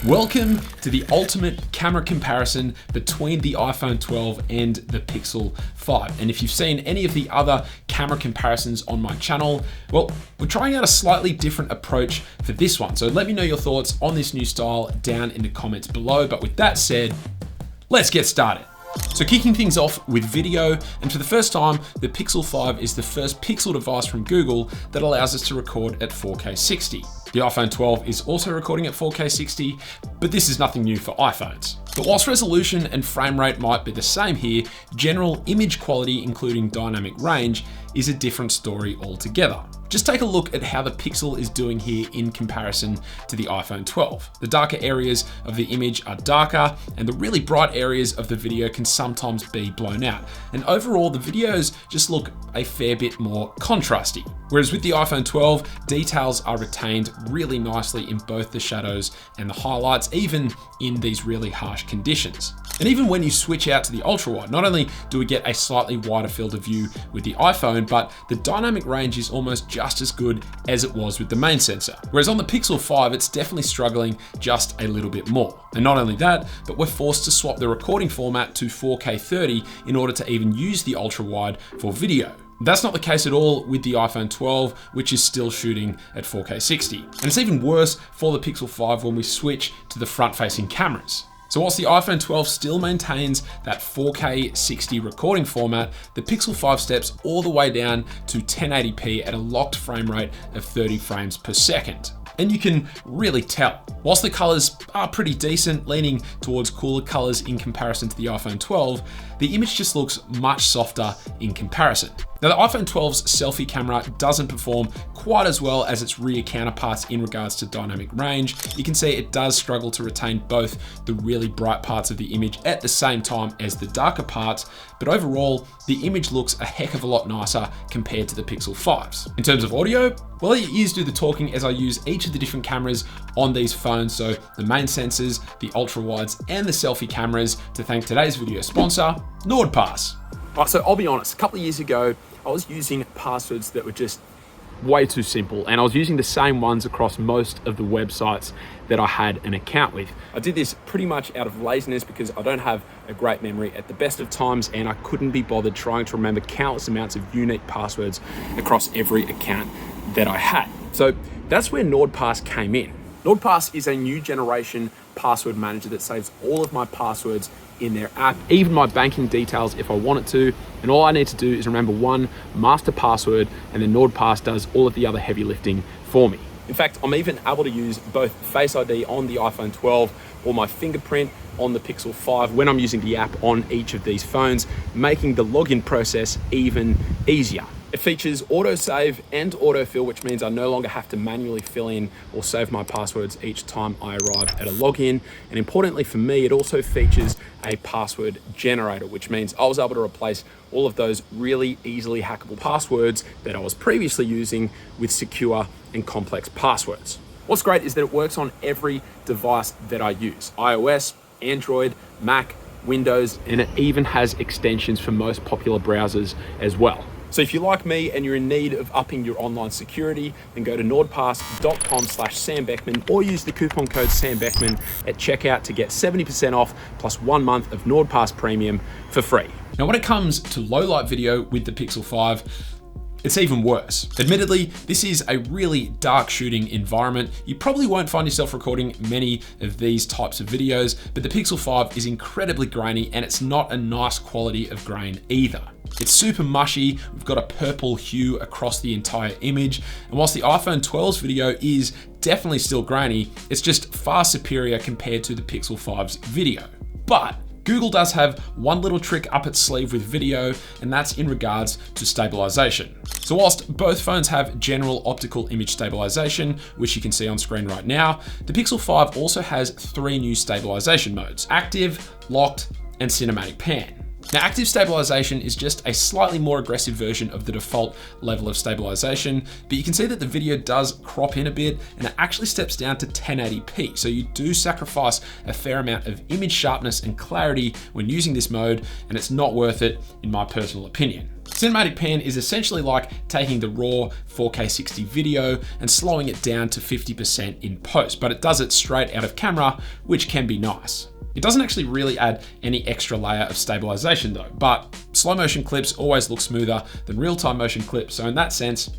Welcome to the ultimate camera comparison between the iPhone 12 and the Pixel 5. And if you've seen any of the other camera comparisons on my channel, well, we're trying out a slightly different approach for this one. So let me know your thoughts on this new style down in the comments below. But with that said, let's get started. So kicking things off with video, and for the first time, the Pixel 5 is the first Pixel device from Google that allows us to record at 4K 60. The iPhone 12 is also recording at 4K 60, but this is nothing new for iPhones. But whilst resolution and frame rate might be the same here, general image quality, including dynamic range, is a different story altogether. Just take a look at how the Pixel is doing here in comparison to the iPhone 12. The darker areas of the image are darker, and the really bright areas of the video can sometimes be blown out. And overall, the videos just look a fair bit more contrasty. Whereas with the iPhone 12, details are retained really nicely in both the shadows and the highlights, even in these really harsh conditions. And even when you switch out to the ultra wide, not only do we get a slightly wider field of view with the iPhone, but the dynamic range is almost just as good as it was with the main sensor. Whereas on the Pixel 5, it's definitely struggling just a little bit more. And not only that, but we're forced to swap the recording format to 4K 30 in order to even use the ultra wide for video. That's not the case at all with the iPhone 12, which is still shooting at 4K 60. And it's even worse for the Pixel 5 when we switch to the front-facing cameras. So whilst the iPhone 12 still maintains that 4K 60 recording format, the Pixel 5 steps all the way down to 1080p at a locked frame rate of 30 frames per second. And you can really tell. Whilst the colors are pretty decent, leaning towards cooler colors in comparison to the iPhone 12, the image just looks much softer in comparison. Now, the iPhone 12's selfie camera doesn't perform quite as well as its rear counterparts in regards to dynamic range. You can see it does struggle to retain both the really bright parts of the image at the same time as the darker parts, but overall, the image looks a heck of a lot nicer compared to the Pixel 5's. In terms of audio, well, your ears do the talking as I use each of the different cameras on these phones, so the main sensors, the ultra wides, and the selfie cameras, to thank today's video sponsor, NordPass. All right, so I'll be honest, a couple of years ago, I was using passwords that were just way too simple, and I was using the same ones across most of the websites that I had an account with. I did this pretty much out of laziness because I don't have a great memory at the best of times, and I couldn't be bothered trying to remember countless amounts of unique passwords across every account that I had. So that's where NordPass came in. NordPass is a new generation password manager that saves all of my passwords in their app, even my banking details if I wanted to. And all I need to do is remember one master password, and then NordPass does all of the other heavy lifting for me. In fact, I'm even able to use both Face ID on the iPhone 12 or my fingerprint on the Pixel 5 when I'm using the app on each of these phones, making the login process even easier. It features autosave and autofill, which means I no longer have to manually fill in or save my passwords each time I arrive at a login. And importantly for me, it also features a password generator, which means I was able to replace all of those really easily hackable passwords that I was previously using with secure and complex passwords. What's great is that it works on every device that I use: iOS, Android, Mac, Windows, and it even has extensions for most popular browsers as well. So if you're like me and you're in need of upping your online security, then go to nordpass.com/Sam Beckman or use the coupon code Sam Beckman at checkout to get 70% off plus 1 month of NordPass Premium for free. Now, when it comes to low light video with the Pixel 5, it's even worse. Admittedly, this is a really dark shooting environment. You probably won't find yourself recording many of these types of videos, but the Pixel 5 is incredibly grainy, and it's not a nice quality of grain either. It's super mushy, we've got a purple hue across the entire image, and whilst the iPhone 12's video is definitely still grainy, it's just far superior compared to the Pixel 5's video. But Google does have one little trick up its sleeve with video, and that's in regards to stabilization. So whilst both phones have general optical image stabilization, which you can see on screen right now, the Pixel 5 also has 3 new stabilization modes: active, locked, and cinematic pan. Now, active stabilization is just a slightly more aggressive version of the default level of stabilization, but you can see that the video does crop in a bit, and it actually steps down to 1080p. So you do sacrifice a fair amount of image sharpness and clarity when using this mode, and it's not worth it in my personal opinion. Cinematic pan is essentially like taking the raw 4K 60 video and slowing it down to 50% in post, but it does it straight out of camera, which can be nice. It doesn't actually really add any extra layer of stabilization though, but slow motion clips always look smoother than real-time motion clips, so in that sense,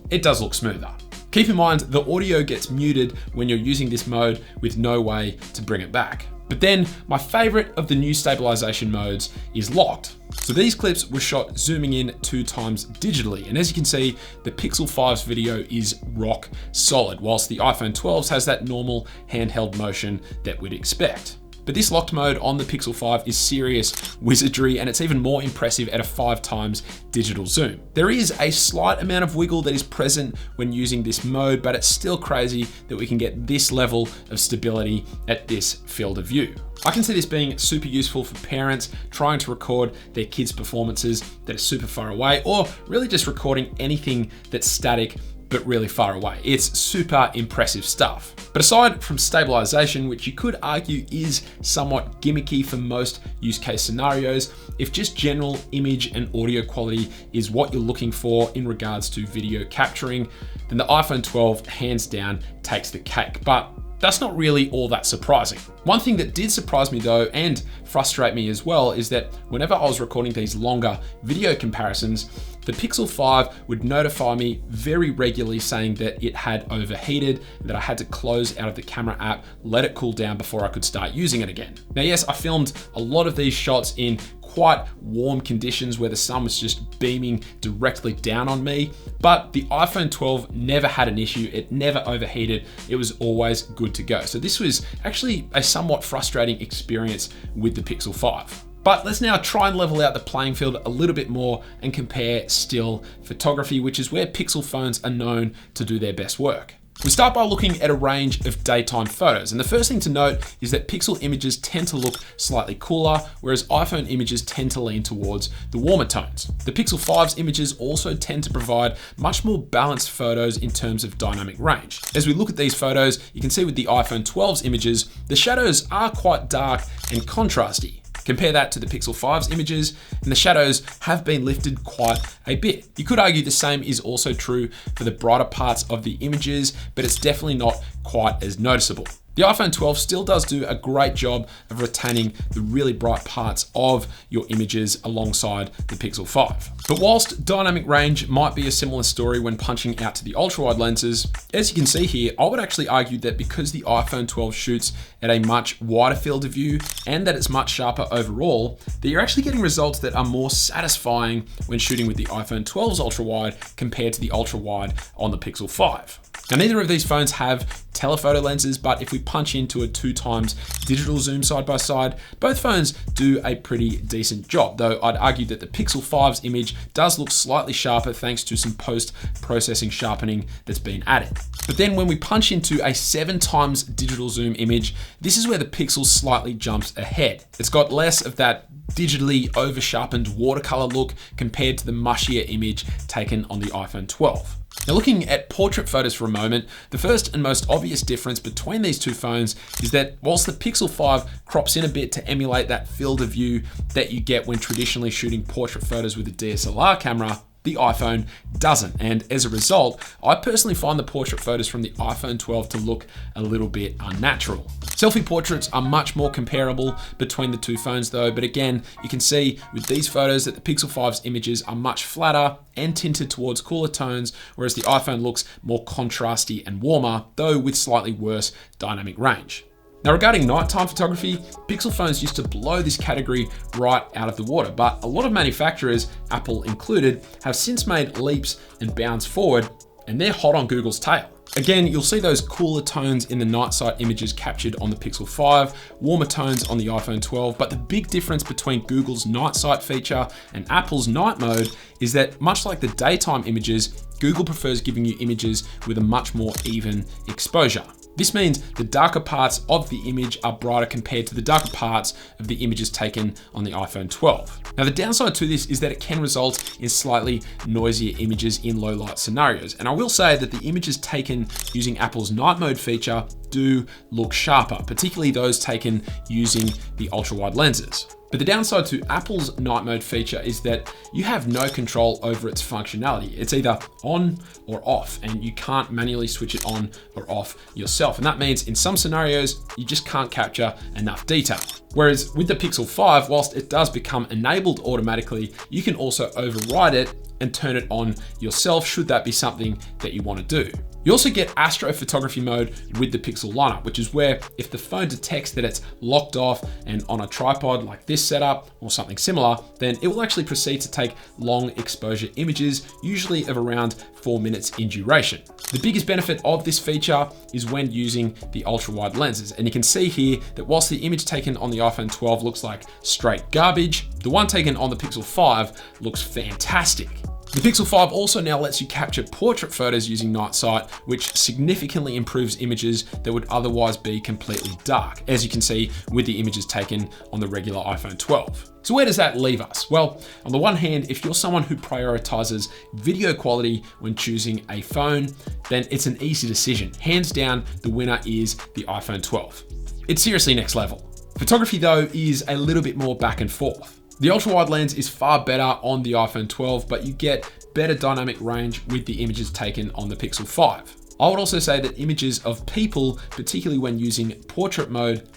it does look smoother. Keep in mind, the audio gets muted when you're using this mode with no way to bring it back. But then my favorite of the new stabilization modes is locked. So these clips were shot zooming in 2 times digitally. And as you can see, the Pixel 5's video is rock solid, whilst the iPhone 12's has that normal handheld motion that we'd expect. But this locked mode on the Pixel 5 is serious wizardry, and it's even more impressive at a 5 times digital zoom. There is a slight amount of wiggle that is present when using this mode, but it's still crazy that we can get this level of stability at this field of view. I can see this being super useful for parents trying to record their kids' performances that are super far away, or really just recording anything that's static but really far away. It's super impressive stuff. But aside from stabilization, which you could argue is somewhat gimmicky for most use case scenarios, if just general image and audio quality is what you're looking for in regards to video capturing, then the iPhone 12 hands down takes the cake. But that's not really all that surprising. One thing that did surprise me though, and frustrate me as well, is that whenever I was recording these longer video comparisons, the Pixel 5 would notify me very regularly saying that it had overheated, that I had to close out of the camera app, let it cool down before I could start using it again. Now, yes, I filmed a lot of these shots in quite warm conditions where the sun was just beaming directly down on me, but the iPhone 12 never had an issue. It never overheated. It was always good to go. So this was actually a somewhat frustrating experience with the Pixel 5. But let's now try and level out the playing field a little bit more and compare still photography, which is where Pixel phones are known to do their best work. We start by looking at a range of daytime photos. And the first thing to note is that Pixel images tend to look slightly cooler, whereas iPhone images tend to lean towards the warmer tones. The Pixel 5's images also tend to provide much more balanced photos in terms of dynamic range. As we look at these photos, you can see with the iPhone 12's images, the shadows are quite dark and contrasty. Compare that to the Pixel 5's images, and the shadows have been lifted quite a bit. You could argue the same is also true for the brighter parts of the images, but it's definitely not quite as noticeable. The iPhone 12 still does do a great job of retaining the really bright parts of your images alongside the Pixel 5. But whilst dynamic range might be a similar story when punching out to the ultra-wide lenses, as you can see here, I would actually argue that because the iPhone 12 shoots at a much wider field of view and that it's much sharper overall, that you're actually getting results that are more satisfying when shooting with the iPhone 12's ultra-wide compared to the ultra-wide on the Pixel 5. Now, neither of these phones have telephoto lenses, but if we punch into a 2 times digital zoom side by side, both phones do a pretty decent job, though I'd argue that the Pixel 5's image does look slightly sharper thanks to some post-processing sharpening that's been added. But then when we punch into a 7 times digital zoom image, this is where the Pixel slightly jumps ahead. It's got less of that digitally over-sharpened watercolor look compared to the mushier image taken on the iPhone 12. Now, looking at portrait photos for a moment, the first and most obvious difference between these two phones is that whilst the Pixel 5 crops in a bit to emulate that field of view that you get when traditionally shooting portrait photos with a DSLR camera, the iPhone doesn't. And as a result, I personally find the portrait photos from the iPhone 12 to look a little bit unnatural. Selfie portraits are much more comparable between the two phones though, but again, you can see with these photos that the Pixel 5's images are much flatter and tinted towards cooler tones, whereas the iPhone looks more contrasty and warmer, though with slightly worse dynamic range. Now, regarding nighttime photography, Pixel phones used to blow this category right out of the water, but a lot of manufacturers, Apple included, have since made leaps and bounds forward, and they're hot on Google's tail. Again, you'll see those cooler tones in the night sight images captured on the Pixel 5, warmer tones on the iPhone 12, but the big difference between Google's night sight feature and Apple's night mode is that much like the daytime images, Google prefers giving you images with a much more even exposure. This means the darker parts of the image are brighter compared to the darker parts of the images taken on the iPhone 12. Now, the downside to this is that it can result in slightly noisier images in low light scenarios. And I will say that the images taken using Apple's night mode feature do look sharper, particularly those taken using the ultra-wide lenses. But the downside to Apple's night mode feature is that you have no control over its functionality. It's either on or off, and you can't manually switch it on or off yourself. And that means in some scenarios, you just can't capture enough detail. Whereas with the Pixel 5, whilst it does become enabled automatically, you can also override it and turn it on yourself should that be something that you want to do. You also get astrophotography mode with the Pixel lineup, which is where if the phone detects that it's locked off and on a tripod like this setup or something similar, then it will actually proceed to take long exposure images, usually of around 4 minutes in duration. The biggest benefit of this feature is when using the ultra-wide lenses. And you can see here that whilst the image taken on the iPhone 12 looks like straight garbage, the one taken on the Pixel 5 looks fantastic. The Pixel 5 also now lets you capture portrait photos using night sight, which significantly improves images that would otherwise be completely dark, as you can see with the images taken on the regular iPhone 12. So where does that leave us? Well, on the one hand, if you're someone who prioritizes video quality when choosing a phone, then it's an easy decision. Hands down, the winner is the iPhone 12. It's seriously next level. Photography though is a little bit more back and forth. The ultra-wide lens is far better on the iPhone 12, but you get better dynamic range with the images taken on the Pixel 5. I would also say that images of people, particularly when using portrait mode,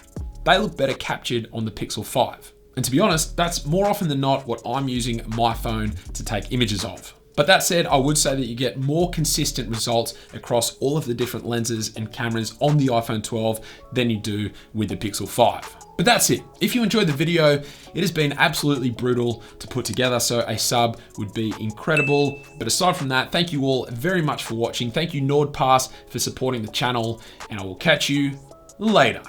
they look better captured on the Pixel 5. And to be honest, that's more often than not what I'm using my phone to take images of. But that said, I would say that you get more consistent results across all of the different lenses and cameras on the iPhone 12 than you do with the Pixel 5. But that's it. If you enjoyed the video, it has been absolutely brutal to put together, so a sub would be incredible. But aside from that, thank you all very much for watching. Thank you NordPass for supporting the channel, and I will catch you later.